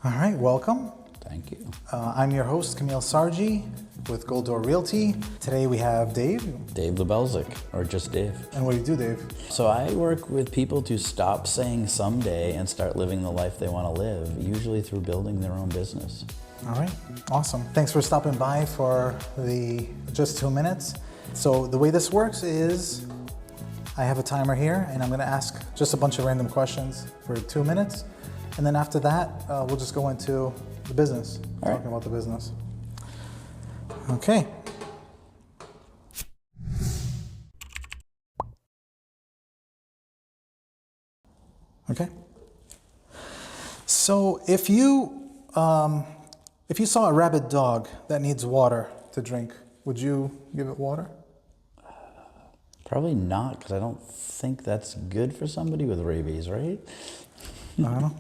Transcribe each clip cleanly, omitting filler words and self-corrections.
All right, welcome. Thank you. I'm your host, Kamil Sarji with Gold Door Realty. Today we have Dave. Dave Lubelczyk, or just Dave. And what do you do, Dave? So I work with people to stop saying someday and start living the life they want to live, usually through building their own business. All right, awesome. Thanks for stopping by for the just 2 minutes. So the way this works is I have a timer here and I'm gonna ask just a bunch of random questions for 2 minutes. And then after that, we'll just go into the business, talking about the business. Okay. Okay. So if you saw a rabid dog that needs water to drink, would you give it water? Probably not, because I don't think that's good for somebody with rabies, right? I don't know.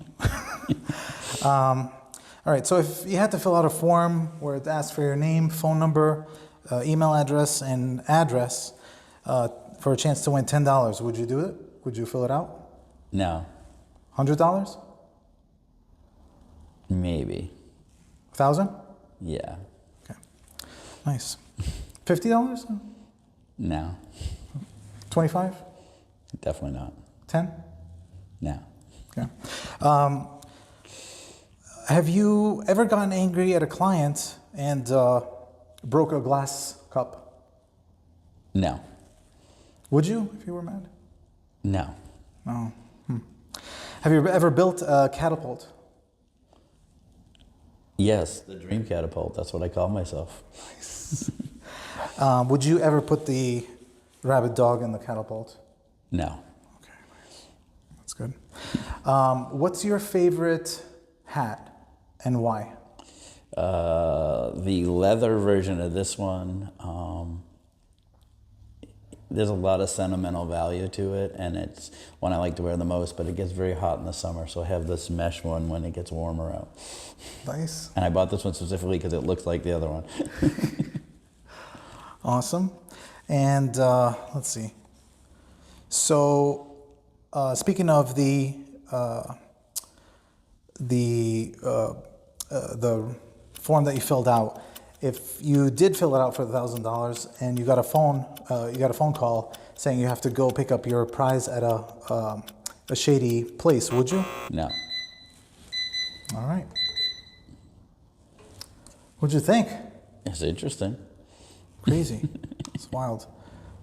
All right, so if you had to fill out a form where it asks for your name, phone number, email address, and address for a chance to win $10, would you do it? Would you fill it out? No. $100? Maybe. 1,000? Yeah. Okay. Nice. $50? No. 25? Definitely not. 10? No. Okay. Have you ever gotten angry at a client and broke a glass cup? No. Would you if you were mad? No. Oh. Have you ever built a catapult? Yes, the Dream Catapult. That's what I call myself. Nice. Would you ever put the rabid dog in the catapult? No. Okay, nice. That's good. What's your favorite hat and why? The leather version of this one, there's a lot of sentimental value to it, and it's one I like to wear the most, but it gets very hot in the summer, so I have this mesh one when it gets warmer out. Nice. And I bought this one specifically because it looks like the other one. Awesome. And let's see. So speaking of the form that you filled out, if you did fill it out for $1,000 and you got a phone call saying you have to go pick up your prize at a shady place, would you? No. All right. What'd you think? It's interesting. Crazy. It's wild.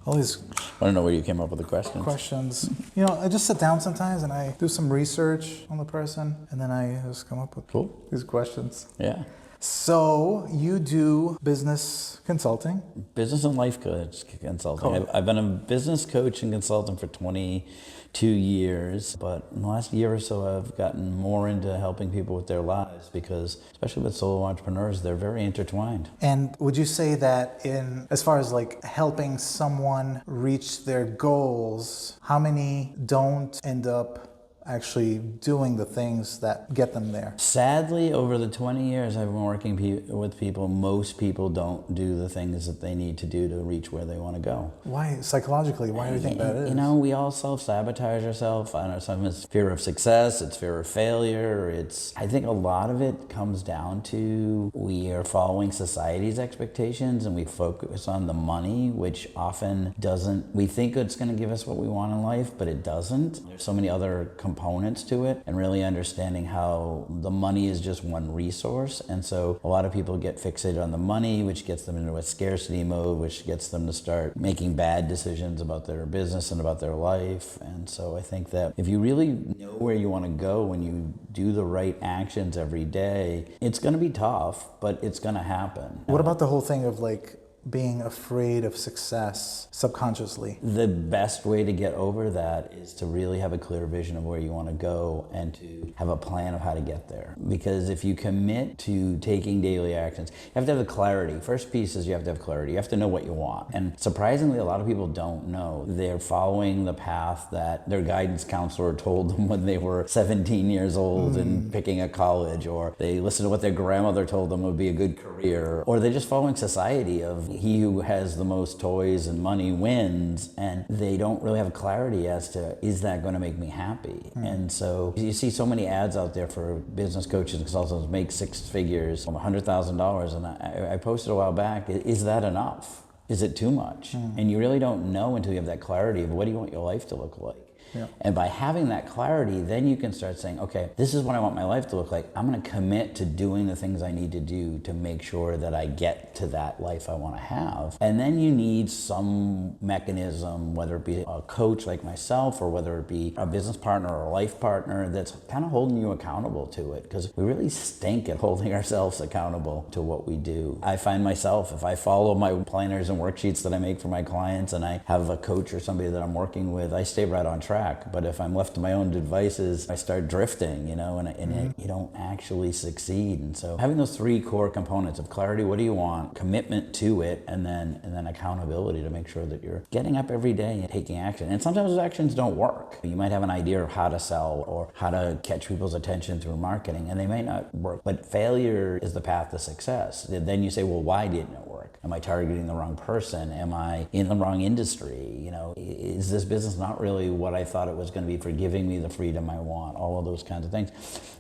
All these I don't know where you came up with the questions. You know, I just sit down sometimes and I do some research on the person and then I just come up with these questions. Yeah. So you do business consulting? Business and life coach consulting. Cool. I've been a business coach and consultant for 22 years, but in the last year or so I've gotten more into helping people with their lives because, especially with solo entrepreneurs, they're very intertwined. And would you say that as far as like helping someone reach their goals, how many don't end up actually doing the things that get them there? Sadly, over the 20 years I've been working with people, most people don't do the things that they need to do to reach where they want to go. Why, psychologically, why do you think that is? You know, we all self-sabotage ourselves. I don't know, sometimes it's fear of success, it's fear of failure. I think a lot of it comes down to we are following society's expectations and we focus on the money, which often doesn't, we think it's going to give us what we want in life, but it doesn't. There's so many other components to it, and really understanding how the money is just one resource. And so a lot of people get fixated on the money, which gets them into a scarcity mode, which gets them to start making bad decisions about their business and about their life. And so I think that if you really know where you want to go when you do the right actions every day, it's going to be tough, but it's going to happen. What about the whole thing of like being afraid of success subconsciously? The best way to get over that is to really have a clear vision of where you want to go and to have a plan of how to get there. Because if you commit to taking daily actions, you have to have the clarity. First piece is you have to have clarity. You have to know what you want. And surprisingly, a lot of people don't know. They're following the path that their guidance counselor told them when they were 17 years old and picking a college, or they listened to what their grandmother told them would be a good career, or they're just following society of, he who has the most toys and money wins, and they don't really have clarity as to, is that going to make me happy? And so you see so many ads out there for business coaches and consultants make six figures, $100,000, and I posted a while back, is that enough? Is it too much? And you really don't know until you have that clarity of what do you want your life to look like. Yeah. And by having that clarity, then you can start saying, okay, this is what I want my life to look like. I'm going to commit to doing the things I need to do to make sure that I get to that life I want to have. And then you need some mechanism, whether it be a coach like myself or whether it be a business partner or a life partner that's kind of holding you accountable to it, because we really stink at holding ourselves accountable to what we do. I find myself, if I follow my planners and worksheets that I make for my clients and I have a coach or somebody that I'm working with, I stay right on track. But if I'm left to my own devices, I start drifting, and you don't actually succeed. And so having those three core components of clarity, what do you want, commitment to it, and then accountability to make sure that you're getting up every day and taking action. And sometimes those actions don't work. You might have an idea of how to sell or how to catch people's attention through marketing, and they may not work. But failure is the path to success. Then you say, well, why didn't it work? Am I targeting the wrong person? Am I in the wrong industry? Is this business not really what I thought it was going to be for giving me the freedom I want? All of those kinds of things.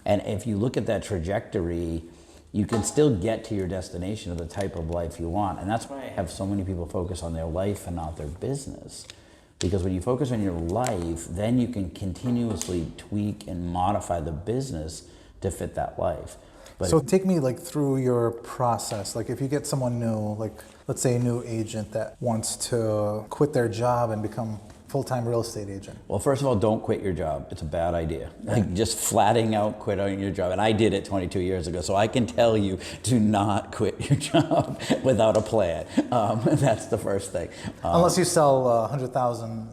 And if you look at that trajectory, you can still get to your destination of the type of life you want. And that's why I have so many people focus on their life and not their business. Because when you focus on your life, then you can continuously tweak and modify the business to fit that life. But so take me through your process. If you get someone new, let's say a new agent that wants to quit their job and become full-time real estate agent. Well, first of all, don't quit your job. It's a bad idea. Just flatting out quit on your job. And I did it 22 years ago, so I can tell you, do not quit your job without a plan. That's the first thing. Unless you sell 100,000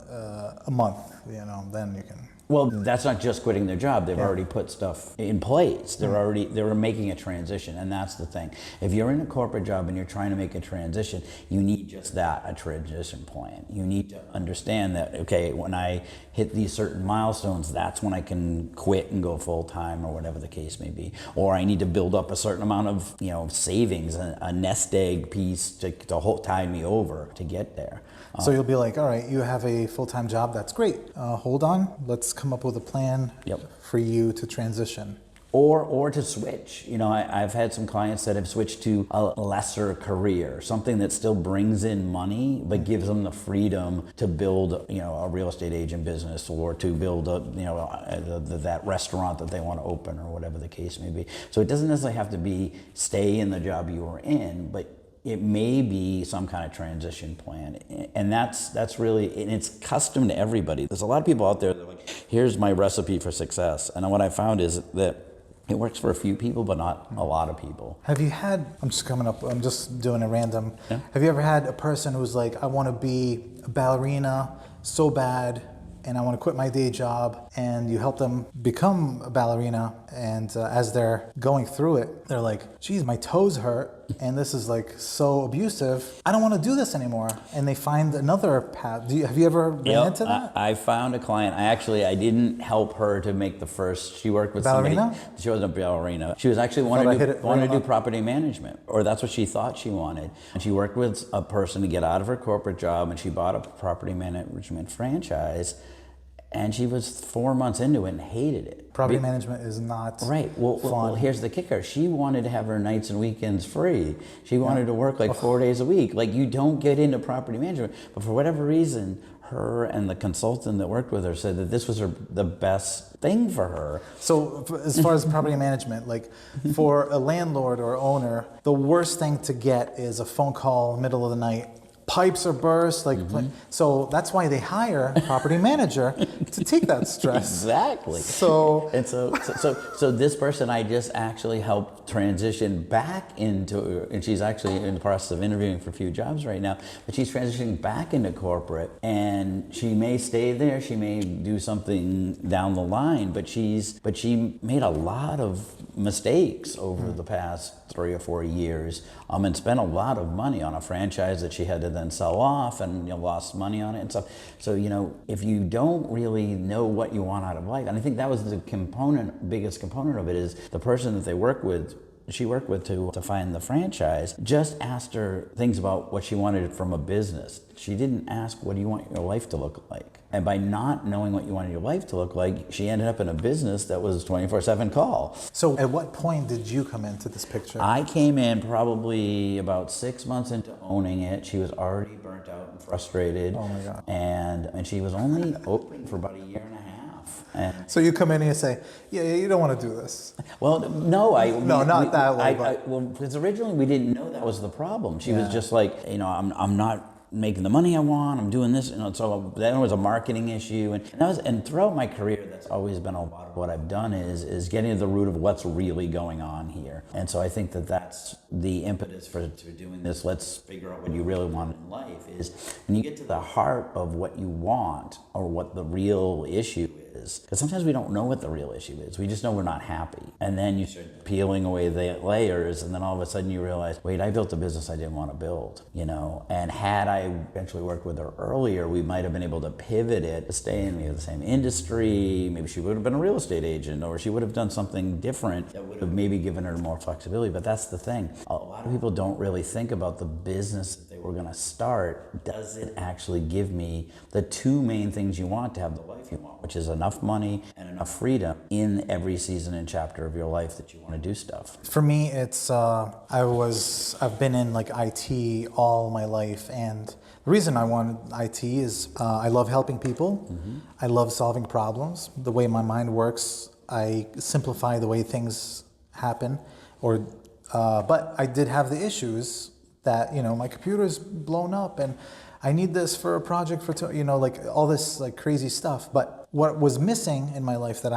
a month, then you can. Well, that's not just quitting their job. They've already put stuff in place. They're making a transition, and that's the thing. If you're in a corporate job and you're trying to make a transition, you need just that, a transition plan. You need to understand that, okay, when I hit these certain milestones, that's when I can quit and go full-time or whatever the case may be. Or I need to build up a certain amount of, savings, a nest egg piece to tide me over to get there. So you'll be like, all right, you have a full-time job, that's great. Hold on, let's come up with a plan for you to transition. Or to switch. I've had some clients that have switched to a lesser career, something that still brings in money, but gives them the freedom to build, a real estate agent business or to build that restaurant that they want to open or whatever the case may be. So it doesn't necessarily have to be stay in the job you were in, but it may be some kind of transition plan. And that's really, and it's custom to everybody. There's a lot of people out there that are like, here's my recipe for success. And what I found is that it works for a few people, but not a lot of people. Have you had, I'm just doing a random, have you ever had a person who's like, I want to be a ballerina so bad, and I want to quit my day job, and you help them become a ballerina, and as they're going through it, they're like, geez, my toes hurt, and this is so abusive, I don't want to do this anymore, and they find another path. Have you ever ran into that? I found a client, I didn't help her to make the first, she worked with ballerina? Somebody, she wasn't a ballerina, she was actually wanted to do property management, or that's what she thought she wanted. And she worked with a person to get out of her corporate job, and she bought a property management franchise. And she was 4 months into it and hated it. Property management is not right. fun. Well, here's the kicker. She wanted to have her nights and weekends free. She wanted to work 4 days a week. You don't get into property management. But for whatever reason, her and the consultant that worked with her said that this was the best thing for her. So as far as property management, for a landlord or owner, the worst thing to get is a phone call middle of the night. Pipes are burst, so that's why they hire a property manager to take that stress. Exactly. So this person I just actually helped transition back into, and she's actually in the process of interviewing for a few jobs right now, but she's transitioning back into corporate, and she may stay there, she may do something down the line, but she made a lot of mistakes over the past 3 or 4 years, and spent a lot of money on a franchise that she had to then sell off, and lost money on it and stuff. So if you don't really know what you want out of life, and I think that was the biggest component of it, is the person that they work with she worked with to find the franchise just asked her things about what she wanted from a business. She didn't ask, what do you want your life to look like? And by not knowing what you wanted your life to look like, she ended up in a business that was 24/7 call. So at what point did you come into this picture? I came in probably about 6 months into owning it. She was already burnt out and frustrated. Oh my God. And she was only open for about a year and a half. And So you come in and you say, yeah, you don't want to do this. well, no, not that way, well, because originally we didn't know that was the problem. She was just like, I'm not making the money I want. I'm doing this, So then it was a marketing issue, and throughout my career, that's always been a lot of what I've done is getting to the root of what's really going on here. And so I think that's the impetus for doing this. Let's figure out what you really want in life. Is when you get to the heart of what you want or what the real issue is. Because sometimes we don't know what the real issue is. We just know we're not happy. And then you start peeling away the layers, and then all of a sudden you realize, wait, I built a business I didn't want to build, And had I eventually worked with her earlier, we might have been able to pivot it to stay in the same industry. Maybe she would have been a real estate agent, or she would have done something different that would have maybe given her more flexibility. But that's the thing. A lot of people don't really think about the business that they were going to start. Does it actually give me the two main things you want to have the life you want, which is enough money and enough freedom in every season and chapter of your life that you want to do stuff? For me, it's I've been in like IT all my life, and the reason I wanted IT is I love helping people. Mm-hmm. I love solving problems. The way my mind works, I simplify the way things happen. But I did have the issues that my computer's blown up and I need this for a project like all this like crazy stuff. But what was missing in my life that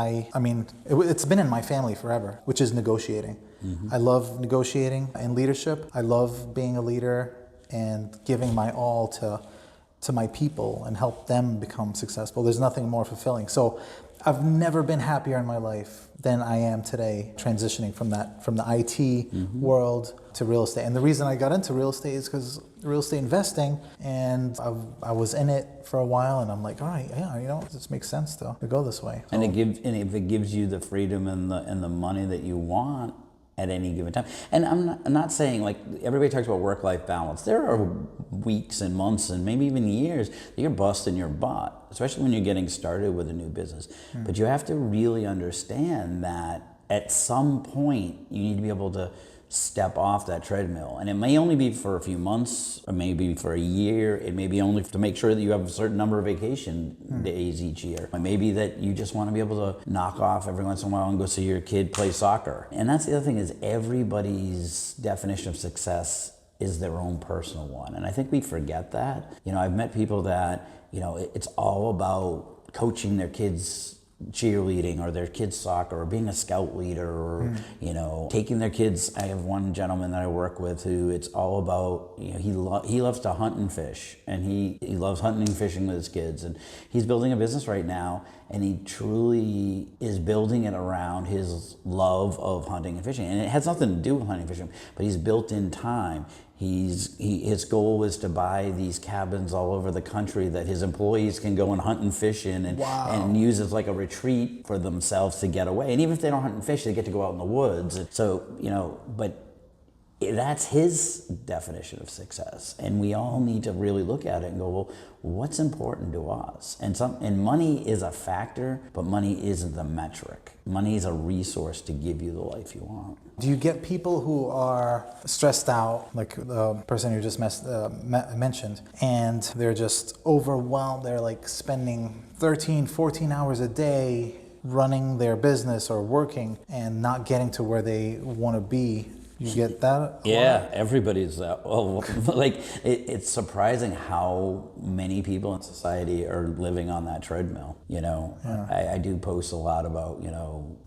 it's been in my family forever, which is negotiating. Mm-hmm. I love negotiating and leadership. I love being a leader and giving my all to my people and help them become successful. There's nothing more fulfilling. So I've never been happier in my life than I am today, transitioning from the IT mm-hmm. world to real estate. And the reason I got into real estate is because real estate investing, and I was in it for a while, and I'm like, all right, yeah, this makes sense to go this way. So. And if it gives you the freedom and the money that you want at any given time. And I'm not saying, like, everybody talks about work-life balance. There are weeks and months and maybe even years that you're busting your butt, especially when you're getting started with a new business. Mm. But you have to really understand that at some point you need to be able to step off that treadmill. And it may only be for a few months, or maybe for a year. It may be only to make sure that you have a certain number of vacation days each year. It may be that you just want to be able to knock off every once in a while and go see your kid play soccer. And that's the other thing, is everybody's definition of success is their own personal one. And I think we forget that. I've met people that, it's all about coaching their kids cheerleading or their kids soccer or being a scout leader or taking their kids. I have one gentleman that I work with who it's all about, he loves to hunt and fish, and he loves hunting and fishing with his kids, and he's building a business right now, and he truly is building it around his love of hunting and fishing. And it has nothing to do with hunting and fishing, but he's built in time. His goal is to buy these cabins all over the country that his employees can go and hunt and fish in, and use as like a retreat for themselves to get away. And even if they don't hunt and fish, they get to go out in the woods. So, but that's his definition of success. And we all need to really look at it and go, well, what's important to us? And money is a factor, but money isn't the metric. Money is a resource to give you the life you want. Do you get people who are stressed out, like the person you just mentioned, and they're just overwhelmed? They're like spending 13, 14 hours a day running their business or working and not getting to where they want to be. You get that? Yeah, everybody's that. Well, like it's surprising how many people in society are living on that treadmill. I do post a lot about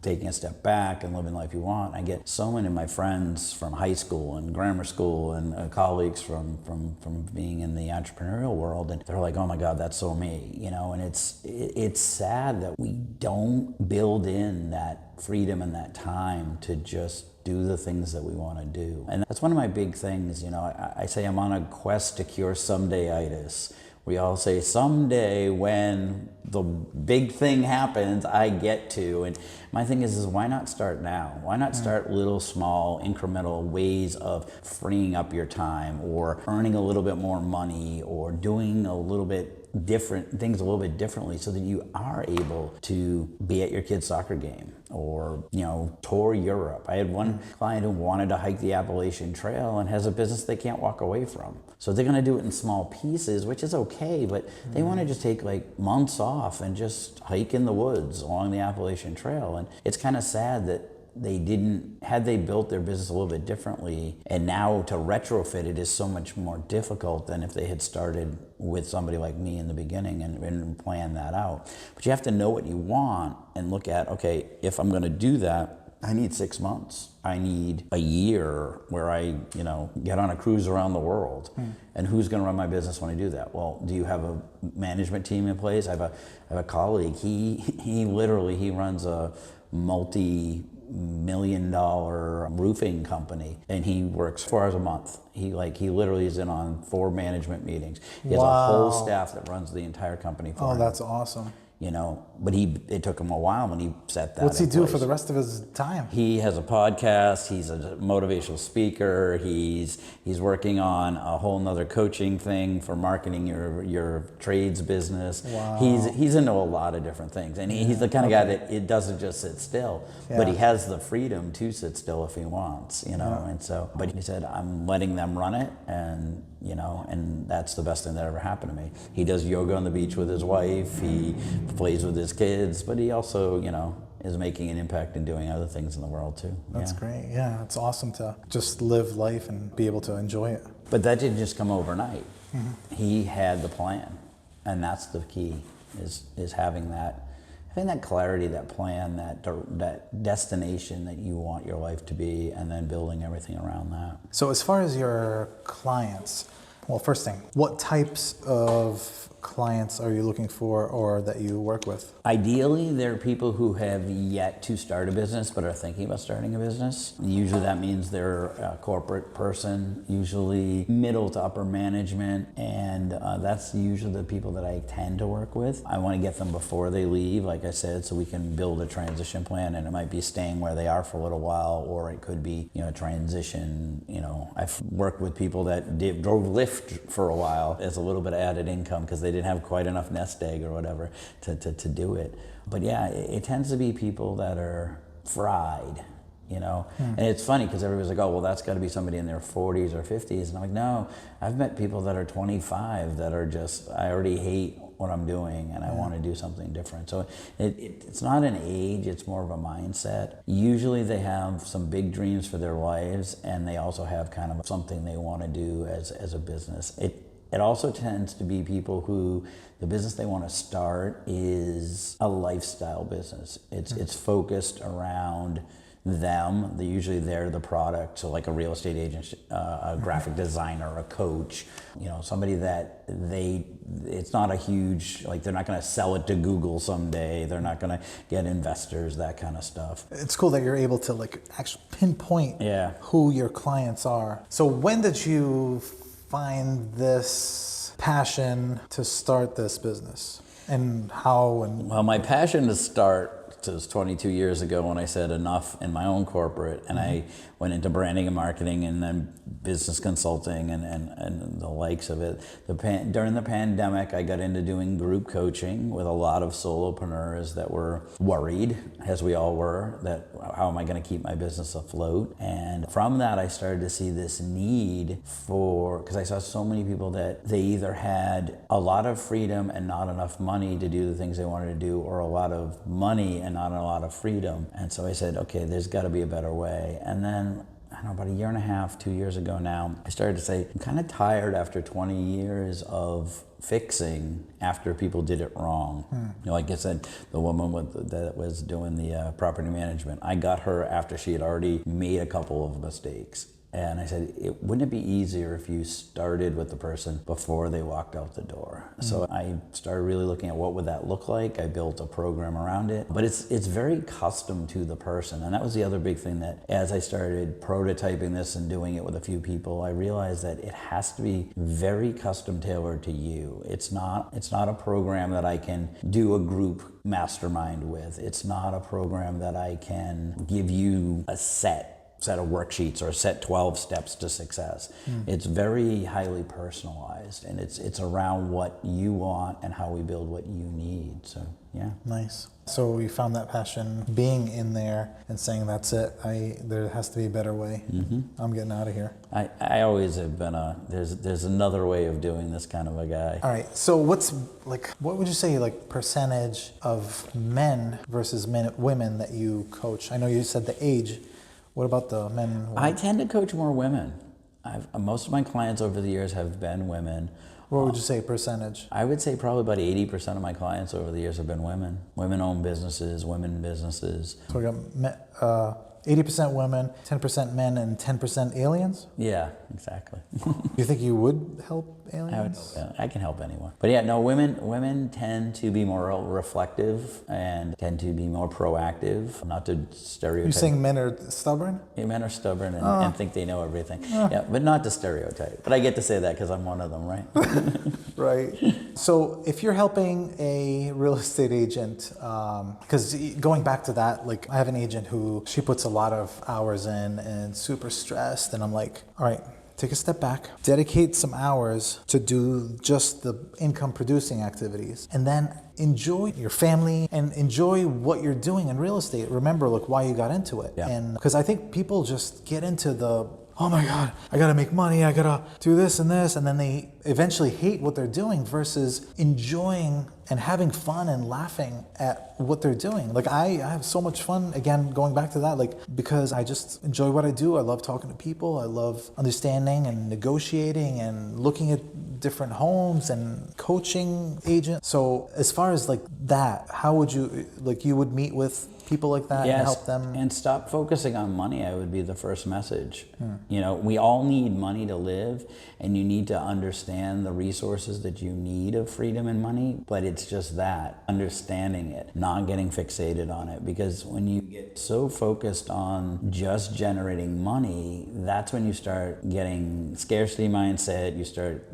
taking a step back and living the life you want. I get so many of my friends from high school and grammar school and colleagues from being in the entrepreneurial world, and they're like, "Oh my God, that's so me," And it's sad that we don't build in that freedom and that time to just do the things that we want to do. And that's one of my big things. I say I'm on a quest to cure someday-itis, We all say someday when the big thing happens, I get to. And my thing is why not start now? Why not start little, small, incremental ways of freeing up your time or earning a little bit more money or doing a little bit different things a little bit differently so that you are able to be at your kid's soccer game or, you know, tour Europe. I had one client who wanted to hike the Appalachian Trail and has a business they can't walk away from. So they're going to do it in small pieces, which is okay, but they want to just take like months off and just hike in the woods along the Appalachian Trail. And it's kind of sad that had they built their business a little bit differently, and now to retrofit it is so much more difficult than if they had started with somebody like me in the beginning and planned that out. But you have to know what you want and look at, okay, if I'm going to do that, I need 6 months. I need a year where I, you know, get on a cruise around the world. And who's going to run my business when I do that? Well, do you have a management team in place? I have a colleague. He literally runs a multi-million-dollar roofing company, and he works 4 hours a month. He literally is in on 4 management meetings. He has a whole staff that runs the entire company for him. Oh, that's awesome. You know, but it took him a while when he set that. What's he do place. for the rest of his time? He has a podcast. He's a motivational speaker. He's working on a whole nother coaching thing for marketing your trades business. Wow. He's into a lot of different things, and he's the kind of guy that it doesn't just sit still, but he has the freedom to sit still if he wants. You know, and so, but he said, I'm letting them run it, and you know, and that's the best thing that ever happened to me. He does yoga on the beach with his wife. He plays with his kids, but he also, you know, is making an impact and doing other things in the world too. That's great. Yeah, it's awesome to just live life and be able to enjoy it. But that didn't just come overnight. He had the plan, and that's the key: is having that clarity, that plan, that destination that you want your life to be, and then building everything around that. So as far as your clients, well, first thing, what types of clients are you looking for or that you work with? Ideally, they're people who have yet to start a business but are thinking about starting a business. Usually that means they're a corporate person, usually middle to upper management, and that's usually the people that I tend to work with. I want to get them before they leave, like I said, so we can build a transition plan, and it might be staying where they are for a little while, or it could be, you know, transition. You know, I've worked with people that drove Lyft for a while as a little bit of added income because they didn't have quite enough nest egg or whatever to do it. But yeah, it tends to be people that are fried, you know. And it's funny because everybody's like, oh, well, that's got to be somebody in their 40s or 50s. And I'm like, no, I've met people that are 25 that are just, I already hate what I'm doing and I want to do something different. So it's not an age, it's more of a mindset. Usually they have some big dreams for their lives, and they also have kind of something they want to do as a business. It also tends to be people who the business they want to start is a lifestyle business. It's focused around them. They're the product. So like a real estate agent, a graphic designer, a coach, you know, somebody that it's not a huge, like they're not going to sell it to Google someday. They're not going to get investors, that kind of stuff. It's cool that you're able to like actually pinpoint who your clients are. So when did you find this passion to start this business, and how? And well, my passion to start was 22 years ago when I said enough in my own corporate, and I went into branding and marketing and then business consulting and the likes of it. During the pandemic, I got into doing group coaching with a lot of solopreneurs that were worried, as we all were, that how am I going to keep my business afloat? And from that, I started to see this need because I saw so many people that they either had a lot of freedom and not enough money to do the things they wanted to do, or a lot of money and not a lot of freedom. And so I said, okay, there's got to be a better way. And then, I don't know, about a year and a half, 2 years ago now, I started to say, I'm kind of tired after 20 years of fixing after people did it wrong. You know, like I said, the woman that was doing the property management, I got her after she had already made a couple of mistakes. And I said, wouldn't it be easier if you started with the person before they walked out the door? So I started really looking at what would that look like. I built a program around it, but it's very custom to the person. And that was the other big thing, that as I started prototyping this and doing it with a few people, I realized that it has to be very custom tailored to you. It's not a program that I can do a group mastermind with. It's not a program that I can give you a set of worksheets or set 12 steps to success. It's very highly personalized, and it's around what you want and how we build what you need. So yeah. Nice. So you found that passion being in there and saying, that's it, there has to be a better way. I'm getting out of here. I always have been there's another way of doing this kind of a guy. All right, so what would you say percentage of men versus women that you coach? I know you said the age. What about the men and women? I tend to coach more women. Most of my clients over the years have been women. What would you say percentage? I would say probably about 80% of my clients over the years have been women. Women-owned businesses, women businesses. So we got 80% women, 10% men, and 10% aliens? Yeah, exactly. You think you would help aliens? I can help anyone. But yeah, no, women tend to be more reflective and tend to be more proactive, not to stereotype. You're saying men are stubborn? Yeah, men are stubborn and think they know everything. Yeah, but not to stereotype. But I get to say that because I'm one of them, right? Right. So if you're helping a real estate agent, because going back to that, I have an agent who, she puts a lot of hours in and super stressed, and I'm like, all right, take a step back, dedicate some hours to do just the income producing activities, and then enjoy your family and enjoy what you're doing in real estate. Remember why you got into it. Yeah. And because I think people just get into oh my God, I gotta make money, I gotta do this, and then they eventually hate what they're doing versus enjoying and having fun and laughing at what they're doing. I have so much fun, again, going back to that, because I just enjoy what I do. I love talking to people. I love understanding and negotiating and looking at different homes and coaching agents. So as far as that, how would you, you would meet with people like that and help them? And stop focusing on money, I would be the first message. We all need money to live, and you need to understand the resources that you need of freedom and money, but it's just that, understanding it, not getting fixated on it, because when you get so focused on just generating money, that's when you start getting scarcity mindset, you start,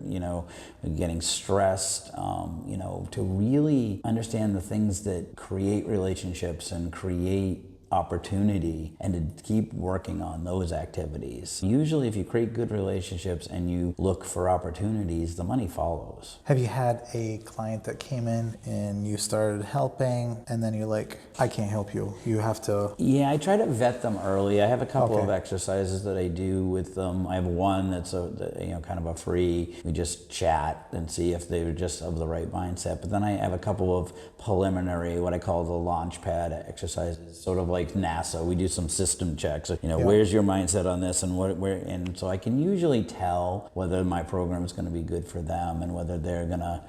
getting stressed, to really understand the things that create relationships and create opportunity, and to keep working on those activities. Usually if you create good relationships and you look for opportunities, the money follows. Have you had a client that came in and you started helping, and then you're like, I can't help you, you have to... Yeah, I try to vet them early. I have a couple of exercises that I do with them. I have one that's kind of a free, we just chat and see if they're just of the right mindset. But then I have a couple of preliminary, what I call the launch pad exercises, sort of like NASA. We do some system checks. Where's your mindset on this, and and so I can usually tell whether my program is going to be good for them and whether they're going to,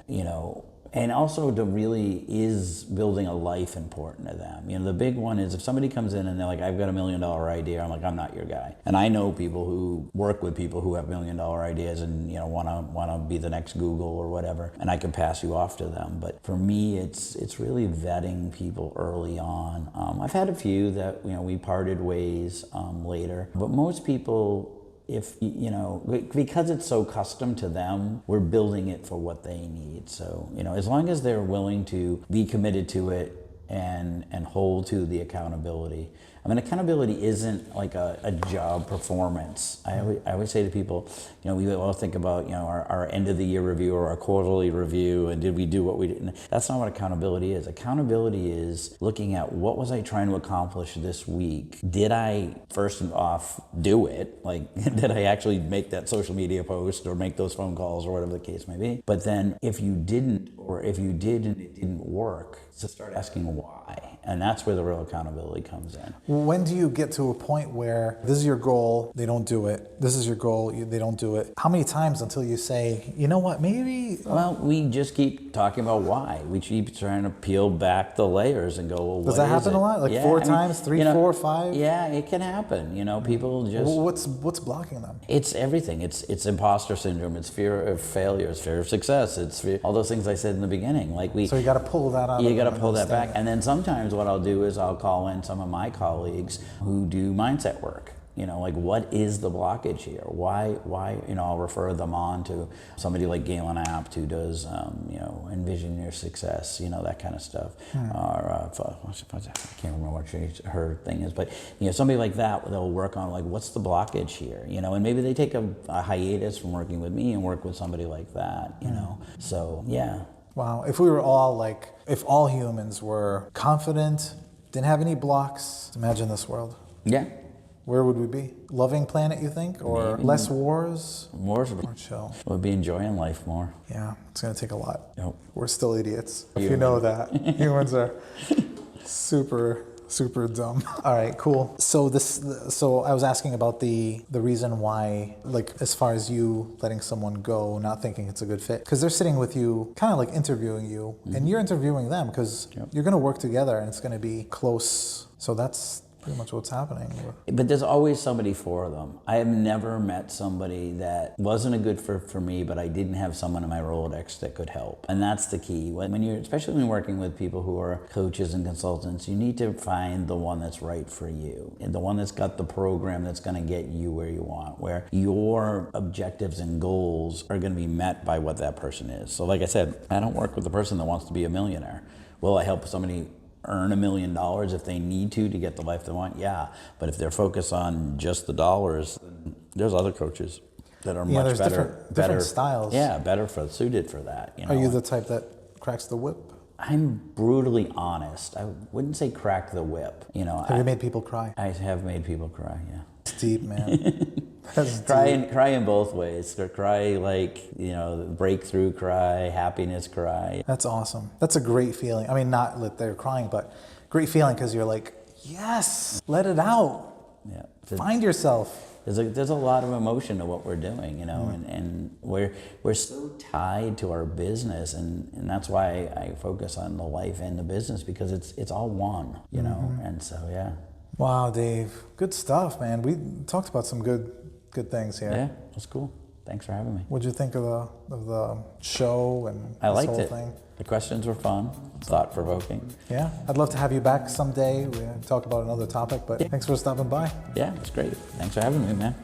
and also to really, is building a life important to them. The big one is if somebody comes in and they're like, I've got $1 million idea, I'm like, I'm not your guy. And I know people who work with people who have $1 million ideas and want to be the next Google or whatever, and I can pass you off to them. But for me, it's really vetting people early on. I've had a few that we parted ways later, but most people, because it's so custom to them, we're building it for what they need. So, as long as they're willing to be committed to it and hold to the accountability. Accountability isn't like a job performance. I always say to people, we all think about, our end of the year review or our quarterly review, and did we do what we did? That's not what accountability is. Accountability is looking at, what was I trying to accomplish this week? Did I, first off, do it? Did I actually make that social media post or make those phone calls or whatever the case may be? But then if you didn't, or if you did and it didn't work, to start asking why. And that's where the real accountability comes in. When do you get to a point where this is your goal, they don't do it? This is your goal, they don't do it. How many times until you say, you know what, maybe? Well, we just keep talking about why. We keep trying to peel back the layers and go, well, Does that happen a lot? Like 4 times, 3, 4, 5? Yeah, it can happen. People just... What's blocking them? It's everything. It's imposter syndrome. It's fear of failure. It's fear of success. It's all those things I said in the beginning. So you got to pull that out. You got to pull that back. And then sometimes what I'll do is I'll call in some of my colleagues who do mindset work. What is the blockage here? Why, I'll refer them on to somebody like Galen Apt who does, envision your success, that kind of stuff. Or, I can't remember what her thing is, but, somebody like that, they'll work on what's the blockage here, and maybe they take a hiatus from working with me and work with somebody like that, So, yeah. Wow, if we were all if all humans were confident, didn't have any blocks, imagine this world. Yeah. Where would we be? Loving planet, you think? Or maybe less wars? More chill. We'll be enjoying life more. Yeah, it's going to take a lot. Yep. We're still idiots. If you know that. Humans are super dumb. All right, cool. So I was asking about the reason why, as far as you letting someone go, not thinking it's a good fit, because they're sitting with you, kind of interviewing you, and you're interviewing them because you're going to work together and it's going to be close. So that's pretty much what's happening. But there's always somebody for them. I have never met somebody that wasn't a good fit for me, but I didn't have someone in my Rolodex that could help. And that's the key. Especially when you're working with people who are coaches and consultants, you need to find the one that's right for you. And the one that's got the program that's going to get you where you want, where your objectives and goals are going to be met by what that person is. So like I said, I don't work with the person that wants to be a millionaire. Will I help somebody earn $1 million if they need to get the life they want? Yeah. But if they're focused on just the dollars, there's other coaches that are much better. Different styles. Yeah, better suited for that. Are you the type that cracks the whip? I'm brutally honest. I wouldn't say crack the whip. Have you made people cry? I have made people cry, yeah. It's deep, man. Cry in both ways. Cry breakthrough cry, happiness cry. That's awesome. That's a great feeling. I mean, not that they're crying, but great feeling because you're like, yes, let it out. Yeah. Find yourself. There's a lot of emotion to what we're doing, and we're so tied to our business, and that's why I focus on the life and the business, because it's all one, and so yeah. Wow, Dave, good stuff, man. We talked about some good things here. Yeah, that's cool. Thanks for having me. What'd you think of the show and I liked whole it. thing? The questions were fun, thought-provoking. Yeah, I'd love to have you back someday. We talk about another topic, but thanks for stopping by. Yeah, it's great. Thanks for having me, man.